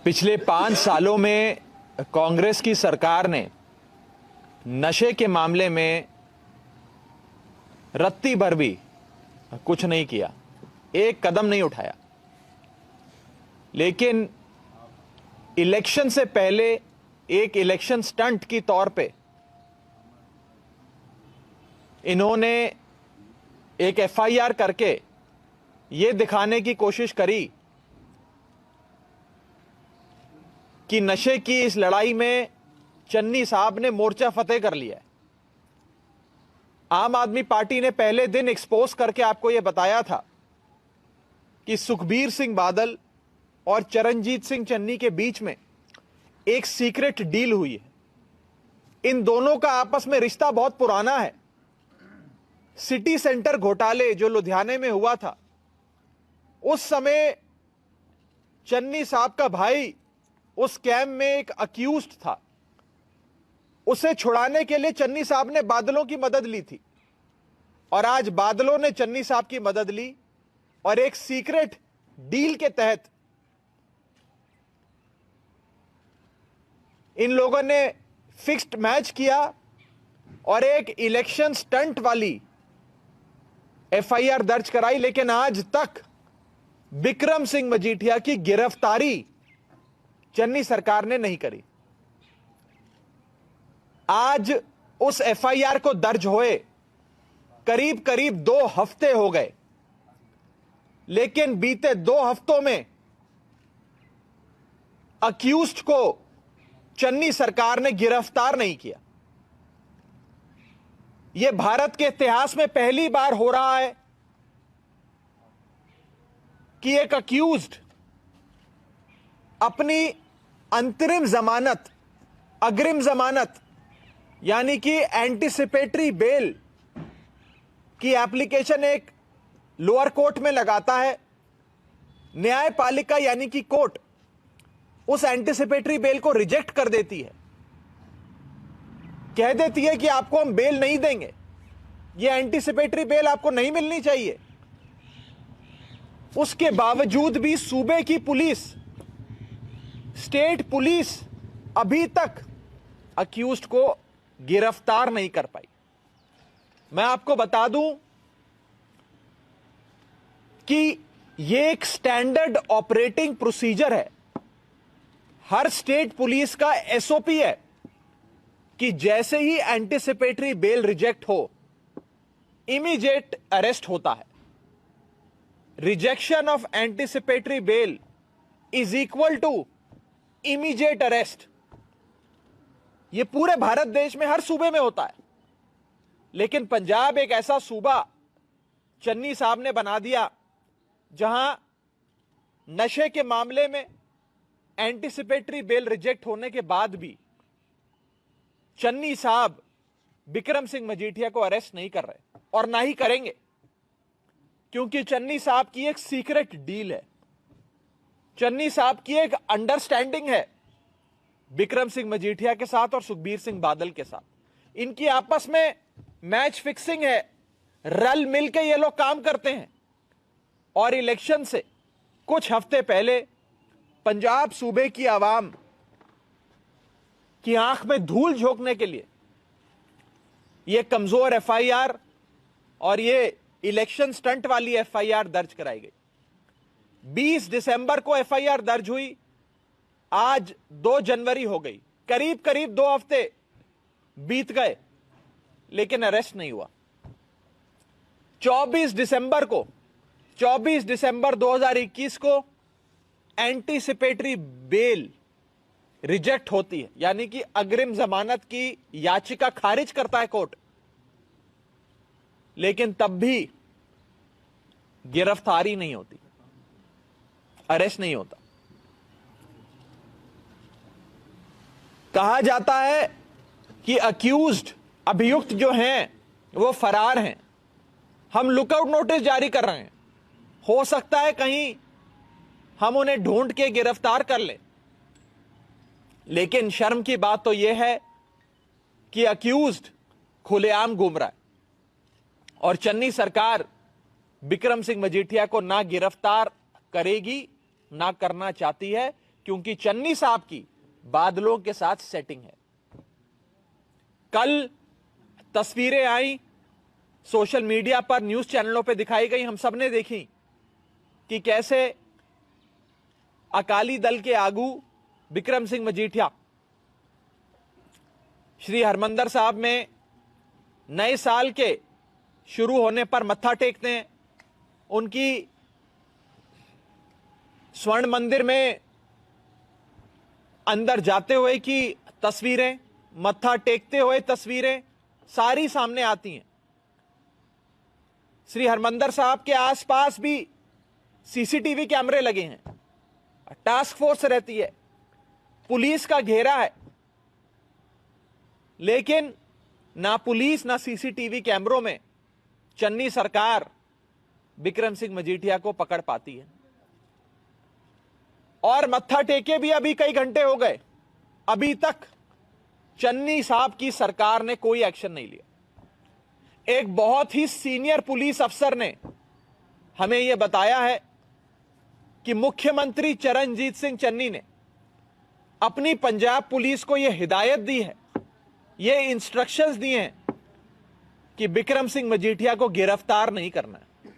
पिछले 5 सालों में कांग्रेस की सरकार ने नशे के मामले में रत्ती भर भी कुछ नहीं किया, एक कदम नहीं उठाया। लेकिन इलेक्शन से पहले एक इलेक्शन स्टंट की तौर पे इन्होंने एक एफआईआर करके यह दिखाने की कोशिश करी कि नशे की इस लड़ाई में चन्नी साहब ने मोर्चा फतेह कर लिया है। आम आदमी पार्टी ने पहले दिन एक्सपोज करके आपको यह बताया था कि सुखबीर सिंह बादल और चरणजीत सिंह चन्नी के बीच में एक सीक्रेट डील हुई है। इन दोनों का आपस में रिश्ता बहुत पुराना है। सिटी सेंटर घोटाले जो लुधियाने में हुआ था, उस समय चन्नी साहब का भाई उस स्कैम में एक अक्यूज्ड था। उसे छुड़ाने के लिए चन्नी साहब ने बादलों की मदद ली थी और आज बादलों ने चन्नी साहब की मदद ली और एक सीक्रेट डील के तहत इन लोगों ने फिक्स्ड मैच किया और एक इलेक्शन स्टंट वाली एफआईआर दर्ज कराई। लेकिन आज तक बिक्रम सिंह मजीठिया की गिरफ्तारी चन्नी सरकार ने नहीं करी। आज उस एफआईआर को दर्ज हुए करीब करीब 2 हफ्ते हो गए, लेकिन बीते 2 हफ्तों में अक्यूज्ड को चन्नी सरकार ने गिरफ्तार नहीं किया। यह भारत के इतिहास में पहली बार हो रहा है कि एक अक्यूज्ड अपनी अंतरिम जमानत, अग्रिम जमानत यानी कि एंटीसिपेटरी बेल की एप्लीकेशन एक लोअर कोर्ट में लगाता है। न्यायपालिका यानी कि कोर्ट उस एंटीसिपेटरी बेल को रिजेक्ट कर देती है, कह देती है कि आपको हम बेल नहीं देंगे, यह एंटीसिपेटरी बेल आपको नहीं मिलनी चाहिए। उसके बावजूद भी सूबे की पुलिस, स्टेट पुलिस अभी तक अक्यूज्ड को गिरफ्तार नहीं कर पाई। मैं आपको बता दूं कि यह एक स्टैंडर्ड ऑपरेटिंग प्रोसीजर है। हर स्टेट पुलिस का एसओपी है कि जैसे ही एंटीसिपेटरी बेल रिजेक्ट हो, इमीडिएट अरेस्ट होता है। Rejection of anticipatory bail is equal to immediate arrest. यह पूरे भारत देश में हर सूबे में होता है, लेकिन पंजाब एक ऐसा सूबा चन्नी साहब ने बना दिया जहां नशे के मामले में एंटीसिपेटरी बेल रिजेक्ट होने के बाद भी चन्नी साहब बिक्रम सिंह मजीठिया को अरेस्ट नहीं कर रहे और ना ही करेंगे, क्योंकि चन्नी साहब की एक सीक्रेट डील है। चन्नी साहब की एक अंडरस्टैंडिंग है बिक्रम सिंह मजीठिया के साथ और सुखबीर सिंह बादल के साथ। इनकी आपस में मैच फिक्सिंग है, रल मिलकर ये लोग काम करते हैं। और इलेक्शन से कुछ हफ्ते पहले पंजाब सूबे की आवाम की आंख में धूल झोंकने के लिए यह कमजोर एफआईआर और यह इलेक्शन स्टंट वाली एफआईआर दर्ज कराई गई। 20 दिसंबर को एफआईआर दर्ज हुई, आज 2 जनवरी हो गई, करीब करीब 2 हफ्ते बीत गए, लेकिन अरेस्ट नहीं हुआ। 24 दिसंबर 2021 को एंटीसिपेटरी बेल रिजेक्ट होती है, यानी कि अग्रिम जमानत की याचिका खारिज करता है कोर्ट, लेकिन तब भी गिरफ्तारी नहीं होती, अरेस्ट नहीं होता। कहा जाता है कि अक्यूज्ड, अभियुक्त जो हैं वो फरार हैं। हम लुकआउट नोटिस जारी कर रहे हैं, हो सकता है कहीं हम उन्हें ढूंढ के गिरफ्तार कर लें। लेकिन शर्म की बात तो यह है कि अक्यूज्ड खुलेआम घूम रहा है और चन्नी सरकार बिक्रम सिंह मजीठिया को ना गिरफ्तार करेगी, ना करना चाहती है, क्योंकि चन्नी साहब की बादलों के साथ सेटिंग है। कल तस्वीरें आई, सोशल मीडिया पर, न्यूज चैनलों पर दिखाई गई, हम सबने देखी कि कैसे अकाली दल के आगू बिक्रम सिंह मजीठिया श्री हरमंदिर साहब में नए साल के शुरू होने पर मत्था टेकते हैं। उनकी स्वर्ण मंदिर में अंदर जाते हुए की तस्वीरें, मत्था टेकते हुए तस्वीरें सारी सामने आती हैं। श्री हरमंदिर साहब के आसपास भी सीसीटीवी कैमरे लगे हैं, टास्क फोर्स रहती है, पुलिस का घेरा है, लेकिन ना पुलिस ना सीसीटीवी कैमरों में चन्नी सरकार बिक्रम सिंह मजीठिया को पकड़ पाती है। और मत्था टेके भी अभी कई घंटे हो गए, अभी तक चन्नी साहब की सरकार ने कोई एक्शन नहीं लिया। एक बहुत ही सीनियर पुलिस अफसर ने हमें यह बताया है कि मुख्यमंत्री चरणजीत सिंह चन्नी ने अपनी पंजाब पुलिस को यह हिदायत दी है, ये इंस्ट्रक्शंस दिए हैं कि बिक्रम सिंह मजीठिया को गिरफ्तार नहीं करना है,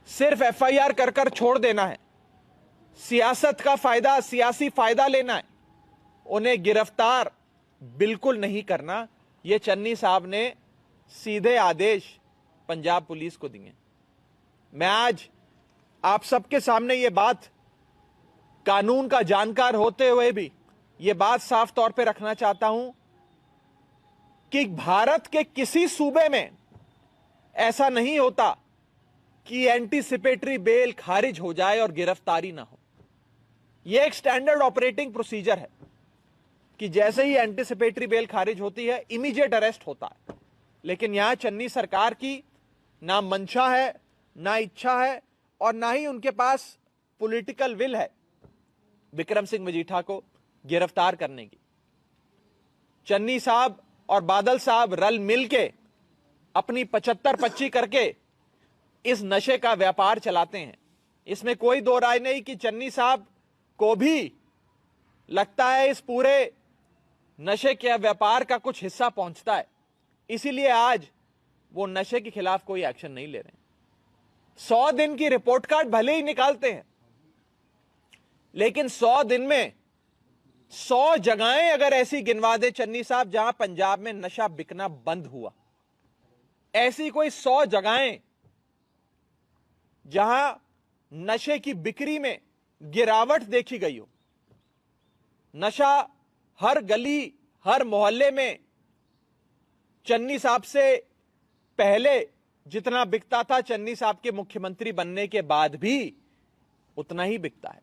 सिर्फ एफआईआर कर कर छोड़ देना है, सियासत का फायदा, सियासी फायदा लेना है, उन्हें गिरफ्तार बिल्कुल नहीं करना। यह चन्नी साहब ने सीधे आदेश पंजाब पुलिस को दिए। मैं आज आप सबके सामने यह बात, कानून का जानकार होते हुए भी यह बात साफ तौर पे रखना चाहता हूं कि भारत के किसी सूबे में ऐसा नहीं होता कि एंटीसिपेटरी बेल खारिज हो जाए और गिरफ्तारी ना हो। यह एक स्टैंडर्ड ऑपरेटिंग प्रोसीजर है कि जैसे ही एंटीसिपेटरी बेल खारिज होती है इमीडिएट अरेस्ट होता है। लेकिन यहां चन्नी सरकार की ना मंशा है, ना इच्छा है और ना ही उनके पास पॉलिटिकल विल है बिक्रम सिंह मजीठा को गिरफ्तार करने की। चन्नी साहब और बादल साहब रल मिलके अपनी 75-25 करके इस नशे का व्यापार चलाते हैं। इसमें कोई दो राय नहीं कि चन्नी साहब को भी लगता है इस पूरे नशे के व्यापार का कुछ हिस्सा पहुंचता है, इसीलिए आज वो नशे के खिलाफ कोई एक्शन नहीं ले रहे हैं। 100 दिन की रिपोर्ट कार्ड भले ही निकालते हैं, लेकिन 100 दिन में 100 जगहें अगर ऐसी गिनवा दे चन्नी साहब जहां पंजाब में नशा बिकना बंद हुआ, ऐसी कोई 100 जगहें जहां नशे की बिक्री में गिरावट देखी गई हो, नशा हर गली हर मोहल्ले में चन्नी साहब से पहले जितना बिकता था, चन्नी साहब के मुख्यमंत्री बनने के बाद भी उतना ही बिकता है।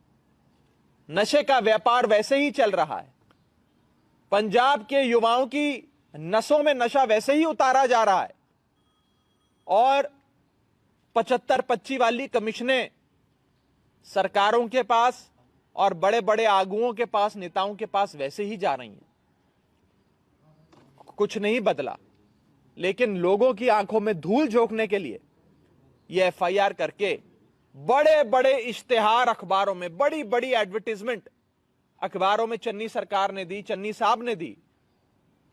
नशे का व्यापार वैसे ही चल रहा है। पंजाब के युवाओं की नसों में नशा वैसे ही उतारा जा रहा है और 75-25 वाली कमीशनें सरकारों के पास और बड़े बड़े आगुओं के पास, नेताओं के पास वैसे ही जा रही हैं। कुछ नहीं बदला, लेकिन लोगों की आंखों में धूल झोंकने के लिए यह एफआईआर करके बड़े बड़े इश्तेहार अखबारों में, बड़ी बड़ी एडवर्टीजमेंट अखबारों में चन्नी सरकार ने दी, चन्नी साहब ने दी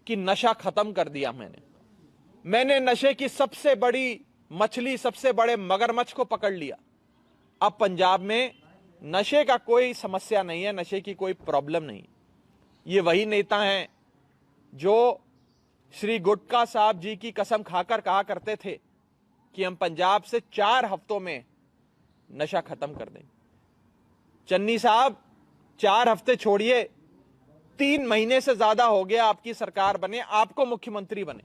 कि नशा खत्म कर दिया मैंने नशे की सबसे बड़ी मछली, सबसे बड़े मगरमच्छ को पकड़ लिया। अब पंजाब में नशे का कोई समस्या नहीं है, नशे की कोई प्रॉब्लम नहीं। ये वही नेता हैं जो श्री गुटका साहब जी की कसम खाकर कहा करते थे कि हम पंजाब से 4 हफ्तों में नशा खत्म कर देंगे। चन्नी साहब 4 हफ्ते छोड़िए, 3 महीने से ज्यादा हो गया आपकी सरकार बने, आपको मुख्यमंत्री बने।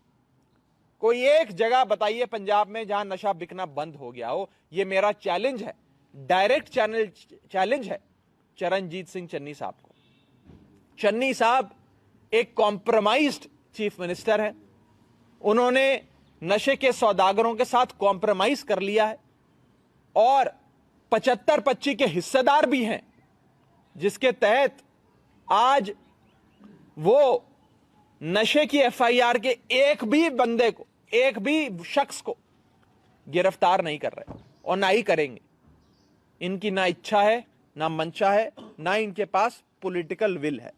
कोई एक जगह बताइए पंजाब में जहां नशा बिकना बंद हो गया हो। यह मेरा चैलेंज है, डायरेक्ट चैलेंज है चरणजीत सिंह चन्नी साहब को। चन्नी साहब एक कॉम्प्रोमाइज्ड चीफ मिनिस्टर है, उन्होंने नशे के सौदागरों के साथ कॉम्प्रोमाइज कर लिया है और 75-25 के हिस्सेदार भी हैं, जिसके तहत आज वो नशे की एफआईआर के एक भी बंदे को, एक भी शख्स को गिरफ्तार नहीं कर रहे और ना ही करेंगे। इनकी ना इच्छा है ना मंशा है, ना इनके पास पॉलिटिकल विल है।